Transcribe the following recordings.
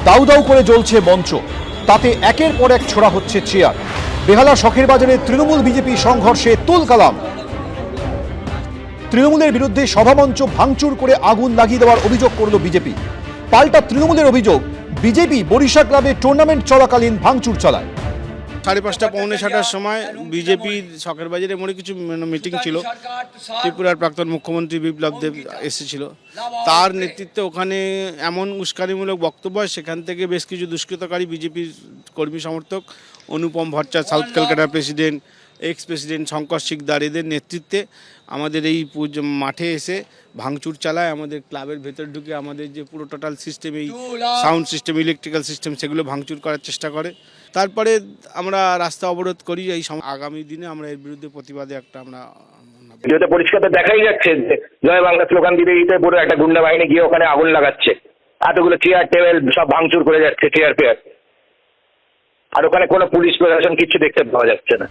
দাউ দাউ করে জ্বলছে মঞ্চ, তাতে একের পর এক ছোড়া হচ্ছে চেয়ার। বেহালা শখের বাজারে তৃণমূল বিজেপি সংঘর্ষে তুলকালাম। তৃণমূলের বিরুদ্ধে সভামঞ্চ ভাঙচুর করে আগুন লাগিয়ে দেওয়ার অভিযোগ করল বিজেপি। পাল্টা তৃণমূলের অভিযোগ, বিজেপি বরিশা ক্লাবে টুর্নামেন্ট চলাকালীন ভাঙচুর চালায়। 5:30 পৌনে 6টার সময় বিজেপি শখের বাজারে মোড়ে কিছু মিটিং ছিল। ত্রিপুরার প্রাক্তন মুখ্যমন্ত্রী বিপ্লব দেব এসেছিল, তার নেতৃত্বে ওখানে এমন উস্কানিমূলক বক্তব্য হয়, সেখান থেকে বেশ কিছু দুষ্কৃতকারী বিজেপির কর্মী সমর্থক অনুপম ভট্টাচার্য, সাউথ কলকাতার president, ex president Shankar Sikdar, এদের নেতৃত্বে আমাদের এই মাঠে এসে ভাঙচুর চালায়। আমাদের ক্লাবের ভেতর ঢুকে আমাদের যে পুরো টোটাল সিস্টেম, এই সাউন্ড সিস্টেম, ইলেকট্রিক্যাল সিস্টেম, সেগুলো ভাঙচুর করার চেষ্টা করে। তারপরে আমরা রাস্তা অবরোধ করি। এই আগামী দিনে আমরা এর বিরুদ্ধে প্রতিবাদে একটা আমরা ভিডিওতে পরিষ্কার তো দেখাই যাচ্ছে যে জয় বাংলা স্লোগান দিতে দিতে পুরো একটা গুন্ডা বাহিনী গিয়ে ওখানে আগুন লাগাচ্ছে, এতগুলো চেয়ার টেবিল সব ভাঙচুর করে যাচ্ছে, চেয়ার পেয়ার। আর ওখানে কোনো পুলিশ প্রশাসন কিছু দেখতে পাওয়া যাচ্ছে না।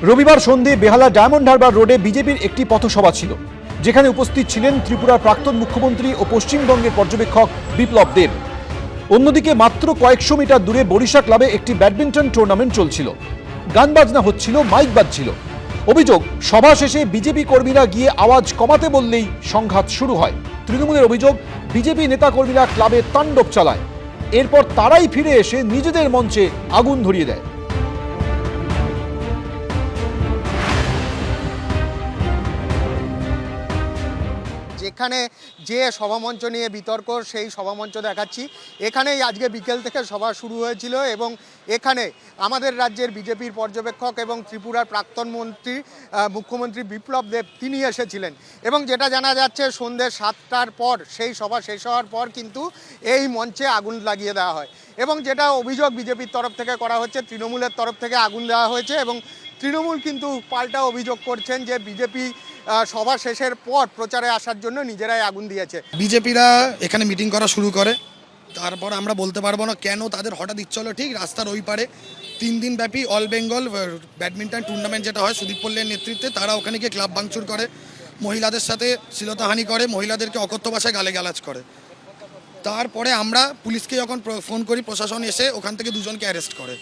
রবিবার সন্ধ্যে বেহালা ডায়মন্ড হারবার রোডে বিজেপির একটি পথসভা ছিল, যেখানে উপস্থিত ছিলেন ত্রিপুরার প্রাক্তন মুখ্যমন্ত্রী ও পশ্চিমবঙ্গের পর্যবেক্ষক বিপ্লব দেব। অন্যদিকে মাত্র কয়েকশো মিটার দূরে বরিশা ক্লাবে একটি ব্যাডমিন্টন টুর্নামেন্ট চলছিল। গান বাজনা হচ্ছিল, মাইক বাজছিল। অভিযোগ, সভা শেষে বিজেপি কর্মীরা গিয়ে আওয়াজ কমাতে বললেই সংঘাত শুরু হয়। তৃণমূলের অভিযোগ, বিজেপি নেতাকর্মীরা ক্লাবে তাণ্ডব চালায়। এরপর তারাই ফিরে এসে নিজেদের মঞ্চে আগুন ধরিয়ে দেয়। যেখানে যে সভামঞ্চ নিয়ে বিতর্ক, সেই সভামঞ্চ দেখাচ্ছি। এখানেই আজকে বিকেল থেকে সভা শুরু হয়েছিল এবং এখানে আমাদের রাজ্যের বিজেপির পর্যবেক্ষক এবং ত্রিপুরার প্রাক্তন মুখ্যমন্ত্রী বিপ্লব দেব তিনি এসেছিলেন। এবং যেটা জানা যাচ্ছে, সন্ধ্যে 7টার পর সেই সভা শেষ হওয়ার পর কিন্তু এই মঞ্চে আগুন লাগিয়ে দেওয়া হয়। এবং যেটা অভিযোগ বিজেপির তরফ থেকে করা হচ্ছে, তৃণমূলের তরফ থেকে আগুন দেওয়া হয়েছে। এবং তৃণমূল কিন্তু পাল্টা অভিযোগ করছেন যে বিজেপি সভা শেষের পর প্রচারে আসার জন্য নিজেরাই আগুন দিয়েছে। বিজেপিরা এখানে মিটিং করা শুরু করে, তারপর আমরা বলতে পারবো না কেন তাদের হঠাৎ ইচ্ছে হলো ঠিক রাস্তার ওই পারে 3 দিন ব্যাপী অল বেঙ্গল ব্যাডমিন্টন টুর্নামেন্ট যেটা হয় সুদীপ পল্লের নেতৃত্বে, তারা ওখানে গিয়ে ক্লাব ভাঙচুর করে, মহিলাদের সাথে শ্লীলতাহানি করে, মহিলাদেরকে অকথ্য ভাষায় গালিগালাজ করে। তারপরে আমরা পুলিশকে যখন ফোন করি, প্রশাসন এসে ওখান থেকে 2 জনকে অ্যারেস্ট করে।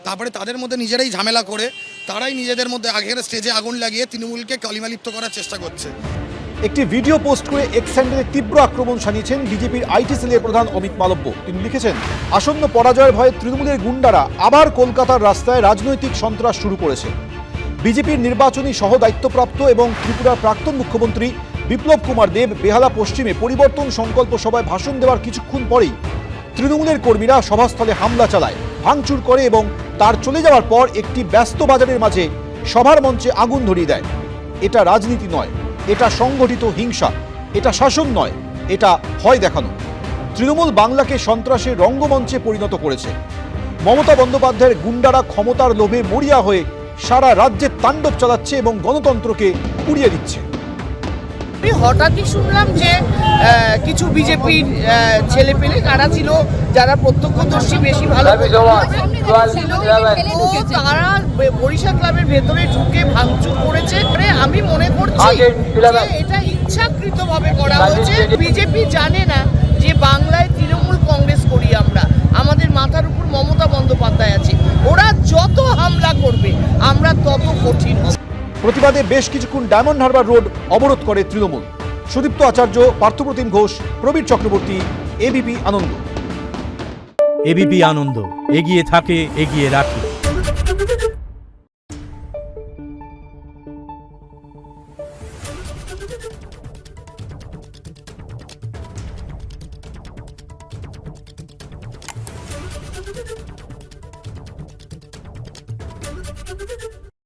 তারপরে তাদের মধ্যে নিজেরাই ঝামেলা করে তারাই নিজেদের মধ্যে আগের স্টেজে আগুন লাগিয়ে তৃণমূলকে কালিমালিপ্ত করার চেষ্টা করছে। একটি ভিডিও পোস্ট করে এক্স হ্যান্ডেলে তীব্র আক্রমণ শানিয়েছেন বিজেপির আইটি সেলের প্রধান অমিত মালব্য। তিনি লিখেছেন, আসন্ন পরাজয়ের ভয়ে তৃণমূলের গুন্ডারা আবার কলকাতার রাস্তায় রাজনৈতিক সন্ত্রাস শুরু করেছে। বিজেপির নির্বাচনী সহ দায়িত্বপ্রাপ্ত এবং ত্রিপুরার প্রাক্তন মুখ্যমন্ত্রী বিপ্লব কুমার দেব বেহালা পশ্চিমে পরিবর্তন সংকল্প সভায় ভাষণ দেওয়ার কিছুক্ষণ পরেই তৃণমূলের কর্মীরা সভাস্থলে হামলা চালায়, ভাঙচুর করে এবং তার চলে যাওয়ার পর একটি ব্যস্ত বাজারের মাঝে সভার মঞ্চে আগুন ধরিয়ে দেয়। এটা রাজনীতি নয়, এটা সংগঠিত হিংসা, এটা শাসন নয়, এটা ভয় দেখানো। তৃণমূল বাংলাকে সন্ত্রাসের রঙ্গমঞ্চে পরিণত করেছে। মমতা বন্দ্যোপাধ্যায়ের গুন্ডারা ক্ষমতার লোভে মরিয়া হয়ে সারা রাজ্যে তাণ্ডব চালাচ্ছে এবং গণতন্ত্রকে পুড়িয়ে দিচ্ছে। আমি হঠাৎই শুনলাম যে কিছু বিজেপির ছেলেপেলে কারা ছিল, যারা প্রত্যক্ষদর্শী বেশি ভালো ছিল, তারা বরিশা ক্লাবের ভেতরে ঢুকে ভাঙচুর করেছে। আমি মনে করছি এটা ইচ্ছাকৃতভাবে করা হয়েছে। বিজেপি জানে না যে বাংলায় তৃণমূল কংগ্রেস করি আমরা, আমাদের মাথার উপর মমতা বন্দ্যোপাধ্যায় আছে। ওরা যত হামলা করবে আমরা তত কঠিন। প্রতিবাদে বেশ কিছুক্ষণ ডায়মন্ড হারবার রোড অবরোধ করে তৃণমূল। সুদীপ্ত আচার্য, পার্থপ্রতিম ঘোষ, প্রবীর চক্রবর্তী, এবিপি আনন্দ। এবিপি আনন্দ, এগিয়ে থাকে, এগিয়ে রাখে। Thank you.